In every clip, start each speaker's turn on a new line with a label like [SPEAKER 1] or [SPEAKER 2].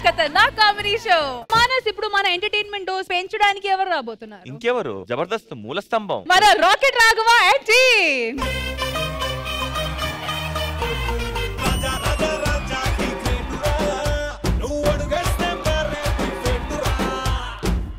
[SPEAKER 1] ఖతర్నాక్ comedy show Manas. ఇప్పుడు మన entertainment dose పెంచడానికి ఎవరు రాబోతున్నారు?
[SPEAKER 2] ఇంకెవరు, జబర్దస్త్ మూల స్తంభం
[SPEAKER 1] మన రాకెట్ రాఘవ యాంటీ.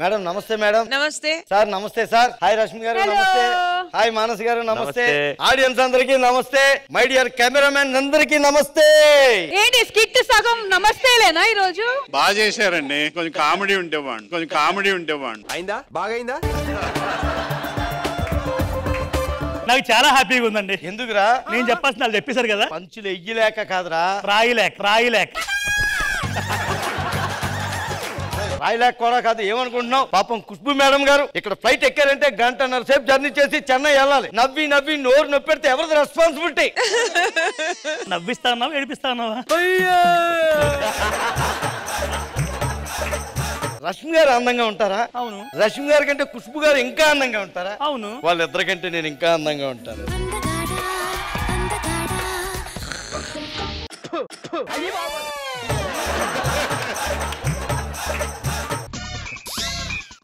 [SPEAKER 3] మేడం నమస్తే. మేడం
[SPEAKER 4] నమస్తే
[SPEAKER 3] సార్. నమస్తే సార్. హాయ్ రష్మి గారు నమస్తే. హాయ్ మానస్ గారు నమస్తే. ఆడియన్స్ అందరికి నమస్తే. మై డియర్ కెమెరామెన్ అందరికి నమస్తే.
[SPEAKER 1] ఏంటి స్కిట్ సగం నమస్తేలేనా ఈ రోజు?
[SPEAKER 5] బాగా చేశారండి. కొంచెం కామెడీ ఉంటేవాడు.
[SPEAKER 6] అయిందా? బాగైందా?
[SPEAKER 7] నాకు చాలా హ్యాపీగా ఉందండి.
[SPEAKER 3] ఎందుకురా?
[SPEAKER 7] నేను చెప్పాల్సిన వాళ్ళు చెప్పేశారు కదా.
[SPEAKER 3] పంచులు ఎయ్యలేక కాదురా,
[SPEAKER 7] రాయిలేక
[SPEAKER 3] రాయిలేక కూడా కాదు. ఏమనుకుంటున్నావు? పాపం ఖుష్బు మేడం గారు ఇక్కడ ఫ్లైట్ ఎక్కారంటే 1.5 గంట సేపు జర్నీ చేసి చెన్నై వెళ్ళాలి. నవ్వి నోరు నొప్పెడితే ఎవరిది రెస్పాన్సిబిలిటీ?
[SPEAKER 7] నవ్విస్తా ఉన్నావా ఏడిపిస్తా ఉన్నావా?
[SPEAKER 3] రష్మి గారు అందంగా ఉంటారా?
[SPEAKER 7] అవును.
[SPEAKER 3] రష్మి గారి కంటే ఖుష్బు గారు ఇంకా అందంగా ఉంటారా?
[SPEAKER 7] అవును.
[SPEAKER 3] వాళ్ళిద్దరికంటే నేను ఇంకా అందంగా ఉంటాను.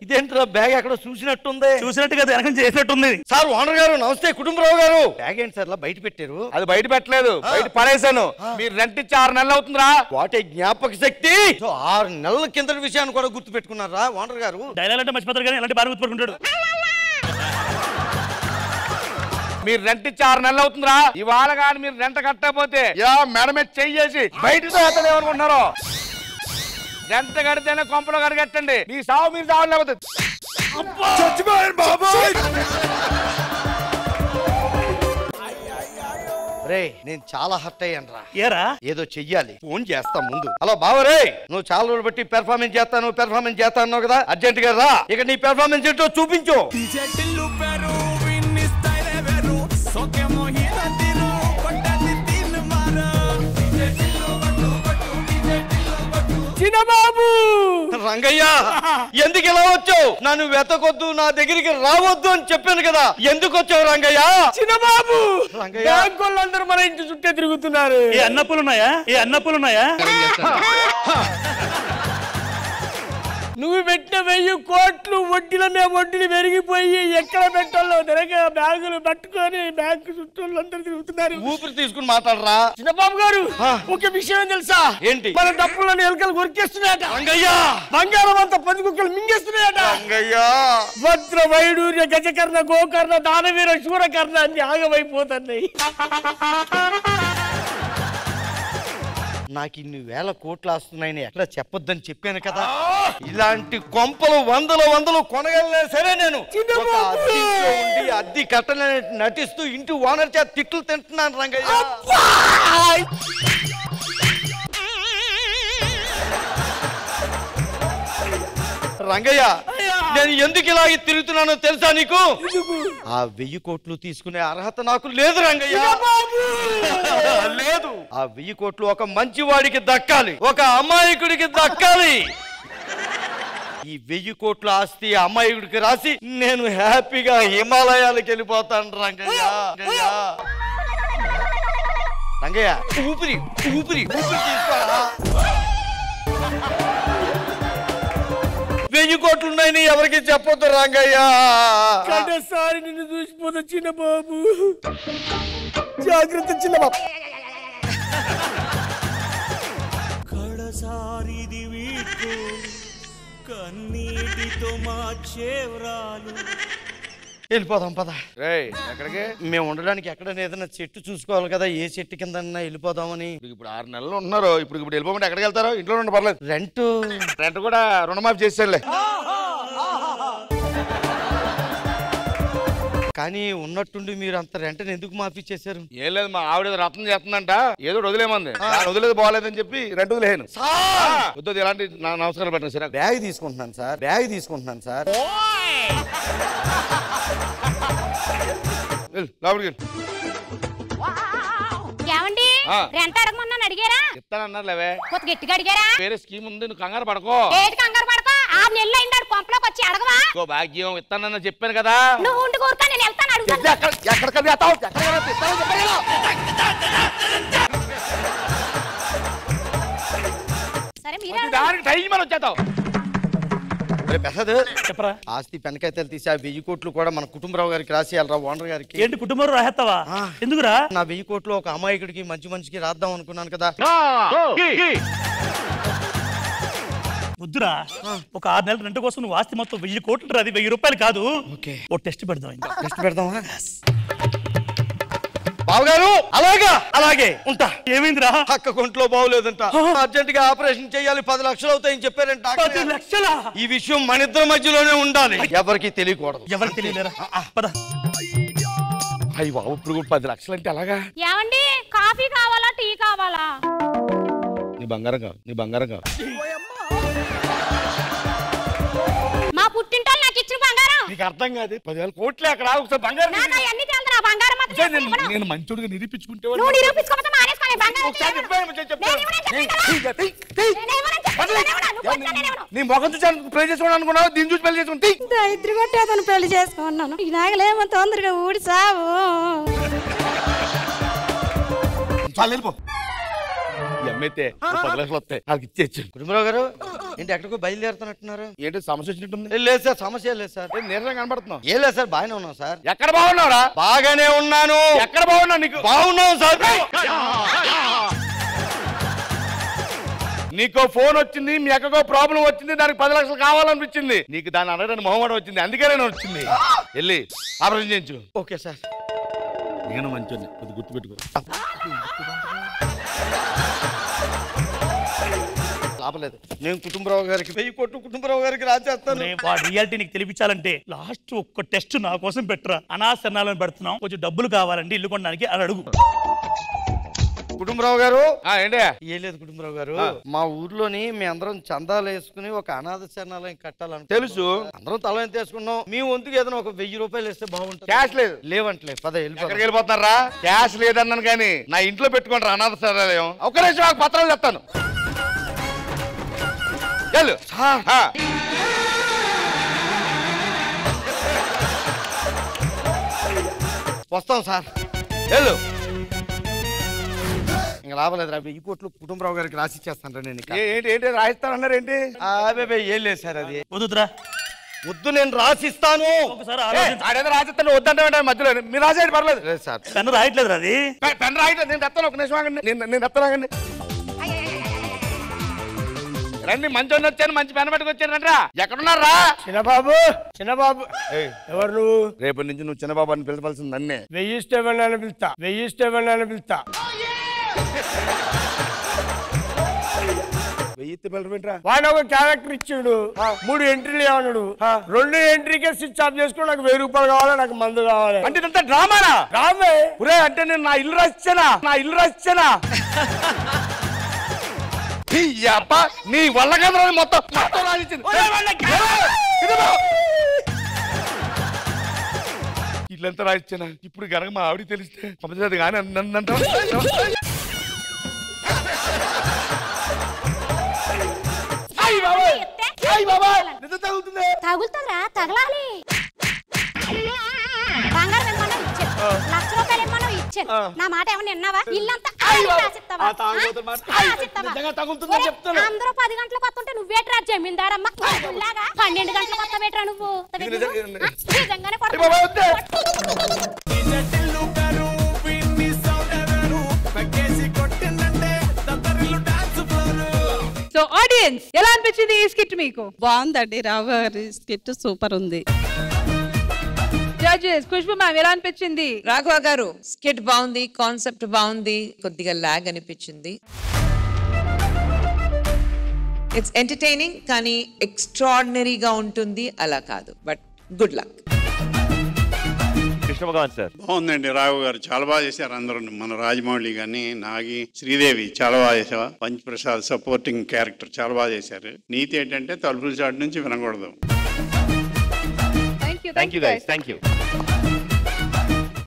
[SPEAKER 3] ఇదేంట్రా బ్యాగ్ ఎక్కడ చూసినట్టుంది?
[SPEAKER 7] చూసినట్టు కదా, వెనక చేసినట్టుంది.
[SPEAKER 3] సార్ ఓనర్ గారు నమస్తే. కుటుంబరావు గారు బ్యాగ్ ఏంటి సార్ బయట పెట్టారు?
[SPEAKER 2] అది బయట పెట్టలేదు, బయట పడేశాను. మీరు రెంట్ ఇచ్చి 6 నెలలు అవుతుందిరా.
[SPEAKER 3] వాటే జ్ఞాపక శక్తి. 6 నెలల కింద విషయాన్ని కూడా గుర్తు పెట్టుకున్నారా ఓనర్ గారు?
[SPEAKER 7] డైలాగ్ అంటే మర్చిపోతారు కానీ ఎలాంటి బాగా గుర్తుపెట్టుకుంటాడు.
[SPEAKER 2] మీరు రెంట్ ఇచ్చి 6 నెలలు అవుతుందిరా. ఇవాళ కానీ మీరు రెంట్ కట్టకపోతే మేడమే చెయ్యేసి బయటతో అతను ఏమనుకుంటున్నారో. రెంట్ కడితేనే కొంపలో కడిగట్టండి. మీ సావు మీరు సావు లేకపోతే
[SPEAKER 3] రే నేను చాలా హర్ట్ అయ్యాను రా.
[SPEAKER 7] ఏరా
[SPEAKER 3] ఏదో చెయ్యాలి. ఫోన్ చేస్తా ముందు. హలో బావరే, నువ్వు చాలా రోజులు బట్టి పెర్ఫార్మెన్స్ చేస్తాను కదా, అర్జెంట్ గా రా. ఇక నీ పెర్ఫార్మెన్స్ ఏంటో చూపించు.
[SPEAKER 7] చిన్నబాబు
[SPEAKER 3] రంగయ్య ఎందుకు ఇలా వచ్చావు? నన్ను వెతకొద్దు, నా దగ్గరికి రావద్దు అని చెప్పాను కదా, ఎందుకు వచ్చావు రంగయ్య?
[SPEAKER 7] చిన్నబాబు
[SPEAKER 3] బ్యాంకులందరూ మన ఇంటి చుట్టే తిరుగుతున్నారు.
[SPEAKER 7] ఈ అన్నప్పులు ఉన్నాయా?
[SPEAKER 3] నువ్వు పెట్టిన 1000 కోట్లు వడ్డీల మీద వడ్డీలు పెరిగిపోయి ఎక్కడ పెట్టాలో తిరగ బ్యాగులు పట్టుకొని బ్యాంకు చుట్టూ అందరూ తిరుగుతున్నారు. ఊపిరి తీసుకుని మాట్లాడరా. చిన్నబాబు గారు ఒక విషయం తెలుసా? ఏంటి? మన డబ్బులను ఎలుకలు కొరికేస్తున్నాయట రంగయ్య. బంగారం అంతా 10 కుక్కలు మింగేస్తున్నాయట రంగయ్య. భద్ర వైడూర్య గజకర్ణ గోకర్ణ దానవీర శూరకర్ణ అన్ని ఆగమైపోతున్నాయి. నాకు ఇన్ని వేల కోట్లు వస్తున్నాయని ఎక్కడ చెప్పొద్దని చెప్పాను కదా. ఇలాంటి కొంపలు వందలు కొనగలనే సరే నేను ఒక అద్దెలో ఉండి అద్దె కట్టలని నటిస్తూ ఇంటి ఓనర్ చేత తిట్లు తింటున్నాను రంగయ్య. రంగయ్య నేను ఎందుకు ఇలాగే తిరుగుతున్నానో తెలుసా నీకు? ఆ 1000 కోట్లు తీసుకునే అర్హత నాకు లేదు రంగయ్య. లేదు. ఆ 1000 కోట్లు ఒక మంచివాడికి దక్కాలి, ఒక అమాయకుడికి దక్కాలి. ఈ 1000 కోట్ల ఆస్తి అమాయకుడికి రాసి నేను హ్యాపీగా హిమాలయాలకు వెళ్ళిపోతాను రంగయ్య. రంగయ్య ఊపిరి తీసుకోరా. 1000 కోట్లు ఉన్నాయని ఎవరికి చెప్పొద్దు రంగయ్య. కడసారి నిన్ను చూసిపోతా చిన్న బాబు. జాగ్రత్త చిన్న బాబు. కడసారిది వీటు కన్నీటితో మార్చేవ్రాలు. వెళ్ళిపోదాం పద.
[SPEAKER 2] ఎక్కడికి?
[SPEAKER 3] మేము ఉండడానికి ఎక్కడైనా ఏదైనా చెట్టు చూసుకోవాలి కదా, ఏ చెట్టు కింద వెళ్ళిపోదామని.
[SPEAKER 2] ఇప్పుడు 6 నెలలు ఉన్నారు. ఇప్పుడు వెళ్ళిపోమంటే ఎక్కడికి వెళ్తారో? ఇంట్లో ఉండి పర్లేదు. రెంట్ కూడా రుణమాఫీ చేసేలే.
[SPEAKER 3] కానీ ఉన్నట్టుండి మీరు అంత రెంటని ఎందుకు మాఫీ చేశారు?
[SPEAKER 2] ఏం లేదు, మా ఆవిడ రత్నం చేస్తుందంట, ఏదో వదిలేమంది. వదిలేదు బాగాలేదని చెప్పి రెంట్ వదిలేను. వద్దు ఎలాంటి నమస్కారం పెట్టండి సార్.
[SPEAKER 3] బ్యాగ్ తీసుకుంటున్నాను సార్.
[SPEAKER 2] లోపలికి
[SPEAKER 1] ఏమండి
[SPEAKER 4] రెంట్ అడగమన్నాను, అడిగారా?
[SPEAKER 2] ఇస్తానన్నారులేవే.
[SPEAKER 4] కొద్ది గట్టిగా అడిగారా?
[SPEAKER 2] వేరే స్కీమ్ ఉంది, నువ్వు కంగారు పడకో.
[SPEAKER 4] ఏంటి కంగారు పడకో? 6 నెలలు అయిందాడు కొంపలోకి వచ్చి అడగవా?
[SPEAKER 2] భాగ్యం ఇస్తానన్న చెప్పాను కదా.
[SPEAKER 4] నువ్వు ఉండి కోరుతా, నేను వెళ్తాను. అడుగుతాను. సరే మీరే
[SPEAKER 2] దానికి టైం అని వచ్చేస్తావు.
[SPEAKER 3] ప్రసాద్
[SPEAKER 7] చెప్పరా.
[SPEAKER 3] ఆస్తి పెనకైతే తీసి ఆ 1000 కోట్లు కూడా మన కుటుంబరావు గారికి రాసేయాలరా, ఓనర్ గారికి.
[SPEAKER 7] ఏంటి కుటుంబం రాహేస్తావా? ఎందుకురా?
[SPEAKER 3] నా 1000 కోట్లు ఒక అమాయకుడికి మంచి మనిషికి రాద్దాం అనుకున్నాను కదా.
[SPEAKER 7] వద్దురా, ఒక 6 నెలల రెంట్ కోసం నువ్వు ఆస్తి మొత్తం 1000 కోట్లు రాది, 1000 రూపాయలు కాదు. ఓ టెస్ట్ పెడదాం.
[SPEAKER 3] టెస్ట్ పెడదామా? బావగారు అలాగా అలాగే ఉంటా.
[SPEAKER 7] ఏమైందిరా?
[SPEAKER 3] అక్క కొంట్లో బాగోలేదంట, అర్జెంట్ గా ఆపరేషన్ చేయాలి, 10 లక్షలు అవుతాయని చెప్పారంట.
[SPEAKER 7] 10 లక్షలా?
[SPEAKER 3] ఈ విషయం మన ఇద్దరి మధ్యలోనే ఉండాలి, ఎవరికి తెలియకూడదు.
[SPEAKER 7] ఎవరికి తెలియలేరా? పద.
[SPEAKER 2] అయ్యి బాబు, ఇప్పుడు 10 లక్షలు అంటే అలాగా?
[SPEAKER 4] ఏమండి, కాఫీ కావాలా, టీ కావాలా?
[SPEAKER 2] నీ బంగారం కావు, నీ బంగారం కావు.
[SPEAKER 4] మా పుట్టింటోళ్ళు నాకు ఇచ్చిన బంగారం.
[SPEAKER 2] నీకు అర్థం కాదు, 10,000 కోట్లే అక్కడ. ఒకసారి బంగారం
[SPEAKER 4] నాకు అవన్నీ తెలుదురా, బంగారం మాత్రం నేను ఇవ్వను.
[SPEAKER 2] నేను మంచోడుగా నిరూపించుకుంటే
[SPEAKER 4] నువ్వు నిరూపించుకోకపోతే మానేసుకో, బంగారం
[SPEAKER 2] ఒకసారి
[SPEAKER 4] నేను ఇవ్వను. నేను ఇవ్వనని చెప్పాను కదా. నేను ఇవ్వనని చెప్పాను, నేను ఇవ్వను. నువ్వు కొట్టినా నేను ఇవ్వను.
[SPEAKER 2] నీ ముఖం చూసి ప్లే చేసుకోవడం అనుకున్నావు, దీన్ని చూసి పెళ్లి చేసుకుంటే
[SPEAKER 6] ఇద్దరు కొట్టేతను పెళ్లి చేసుకున్నాను. ఈ నాగలేమో తొందరగా ఊడి సావు.
[SPEAKER 2] చాలు వెళ్ళిపో. ఎమ్మెతే 10 లక్షలు వస్తాయి, వాళ్ళకి ఇచ్చేచ్చు.
[SPEAKER 3] కుటుంబరావు గారు ఏంటి ఎక్కడికో బయలుదేరుతున్నట్టున్నారు?
[SPEAKER 2] ఏంటి సమస్య వచ్చినట్టుంది?
[SPEAKER 3] లేదు సార్, సమస్య లేదు సార్.
[SPEAKER 2] నీరసంగా కనబడుతున్నావు.
[SPEAKER 3] ఏం లేదు సార్, బాగానే ఉన్నాం సార్.
[SPEAKER 2] ఎక్కడ బాగున్నావురా?
[SPEAKER 3] బాగానే ఉన్నాను.
[SPEAKER 2] ఎక్కడ బాగున్నావు? నీకు
[SPEAKER 3] బాగున్నాం సార్.
[SPEAKER 2] నీకో ఫోన్ వచ్చింది, మీ అక్కకో ప్రాబ్లం వచ్చింది, దానికి 10 లక్షలు కావాలనిపించింది. నీకు దాన్ని అడగడానికి మొహమాట వచ్చింది, అందుకే నేను వచ్చింది. వెళ్ళి ఆపరేషన్ చేయించు.
[SPEAKER 3] Okay sir.
[SPEAKER 2] నేను మంచిది, కొద్ది గుర్తుపెట్టుకో.
[SPEAKER 3] లాభలేదు, నేను కుటుంబరావు గారికి 1000 కోట్లు కుటుంబరావు గారికి రాసేస్తాను.
[SPEAKER 7] వాడి రియాలిటీ నీకు తెలిపించాలంటే లాస్ట్ ఒక్క టెస్ట్ నా కోసం పెట్టరా. అనాశనాలను పెడుతున్నాం, కొంచెం డబ్బులు కావాలండి ఇల్లు కొనడానికి అని అడుగు.
[SPEAKER 3] కుటుంబరావు గారు
[SPEAKER 2] ఏంటి?
[SPEAKER 3] ఏం లేదు కుటుంబరావు గారు, మా ఊర్లోని మీ అందరం చందాలు వేసుకుని ఒక అనాథ శరణాలయం కట్టాలని
[SPEAKER 2] తెలుసు.
[SPEAKER 3] అందరం తల ఎంత వేసుకున్నాం. మీ వంతుకి ఏదైనా ఒక 1000 రూపాయలు ఇస్తే బాగుంటుంది.
[SPEAKER 2] క్యాష్ లేదు.
[SPEAKER 3] లేవంటలే, పద
[SPEAKER 2] ఎక్కడికి వెళ్ళిపోతున్నారా? క్యాష్ లేదన్నాను కానీ నా ఇంట్లో పెట్టుకుంటారు అనాథ శరణాలయం. ఒక నిమిషం నాకు పత్రాలు చెప్తాను. వెళ్ళు.
[SPEAKER 3] వస్తాం సార్.
[SPEAKER 2] వెళ్ళు.
[SPEAKER 3] ఇంకా లాభలేదు, 1000 కోట్లు కుటుంబరావు గారికి రాసి ఇచ్చేస్తాను నేను.
[SPEAKER 2] ఏంటి ఏంటి రాయిస్తానన్నారు ఏంటి?
[SPEAKER 3] ఏం లేదు సార్, అది
[SPEAKER 7] వద్దురా.
[SPEAKER 3] వద్దు, నేను రాసిస్తాను.
[SPEAKER 7] ఒకసారి
[SPEAKER 2] ఆడేదో రాసిస్తాను, వద్దంటే మధ్యలో మీరు రాసేది పర్లేదు.
[SPEAKER 3] లేదు సార్.
[SPEAKER 7] పెన్ను రాయట్లేదు అది.
[SPEAKER 2] పెన్ రాయట్లేదు, నేను తెస్తాను. ఒక నిమిషం ఆగండి, నేను తెస్తాను. రండి, మంచి వచ్చాను, మంచి పెన్ పట్టుకొచ్చాను. రండిరా. ఎక్కడున్నారా?
[SPEAKER 3] చిన్నబాబు, చిన్నబాబు ఎవరు నువ్వు?
[SPEAKER 2] రేపటి నుంచి నువ్వు చిన్నబాబు అని పిలవాల్సింది నన్నే.
[SPEAKER 3] 1000 ఇష్టమని పిలుస్తా, 1000 ఇష్టమని పిలుస్తా.
[SPEAKER 2] 1000 పిలవరా?
[SPEAKER 3] వాడు ఒక క్యారెక్టర్ ఇచ్చాడు, 3 ఎంట్రీలు ఏమన్నాడు, 2 ఎంట్రీకే స్విచ్ ఆఫ్ చేసుకుని నాకు 1000 రూపాయలు కావాలి, నాకు మందు కావాలి.
[SPEAKER 2] అంటే ఇదంతా డ్రామానా?
[SPEAKER 3] రామే
[SPEAKER 2] ఒరే, అంటే నేను నా ఇల్లు రాసిచ్చానా? నీ వల్ల కదా మొత్తం రాసిచ్చింది. ఇల్లంతా రాసిచ్చానా? ఇప్పుడు కనుక మా ఆవిడ తెలిస్తే పంపదు కానీ నన్ను
[SPEAKER 4] తగులుతుందిరా, తగలాలి. బంగారం ఏమన్నా ఇచ్చాను, 1,00,000 రూపాయలు ఏమన్నా ఇచ్చాను. నా మాట ఏమన్నా విన్నావా? ఇల్లంతా రాసిస్తావా? అందరూ 10 గంటలకు వస్తుంటే నువ్వేట్రా జమీందారమ్మ? 12 గంటలకు వస్తావేట్రా నువ్వు? నిజంగానే
[SPEAKER 1] సో ఆడియన్స్ ఎలా అనిపించింది ఈ స్కిట్ మీకు?
[SPEAKER 6] బాగుందండి, రావు గారి స్కిట్ సూపర్ ఉంది.
[SPEAKER 1] జడ్జెస్, ఖుష్బు మ్యామ్ ఎలా అనిపించింది?
[SPEAKER 8] రాఘవ గారు స్కిట్ బాగుంది, కాన్సెప్ట్ బాగుంది, కొద్దిగా లాగ్ అనిపించింది. ఇట్స్ ఎంటర్టైనింగ్ కానీ ఎక్స్ట్రాడినరీగా ఉంటుంది అలా కాదు, బట్ గుడ్ లక్.
[SPEAKER 5] బాగుందండి రావు గారు, చాలా బాగా చేశారు అందరూ. మన రాజమౌళి గాని, నాగి, శ్రీదేవి చాలా బాగా చేశారు. పంచప్రసాద్ సపోర్టింగ్ క్యారెక్టర్ చాలా బాగా చేశారు. నీతి ఏంటంటే తలుపుల చాటు నుంచి వినకూడదు.
[SPEAKER 1] Thank you.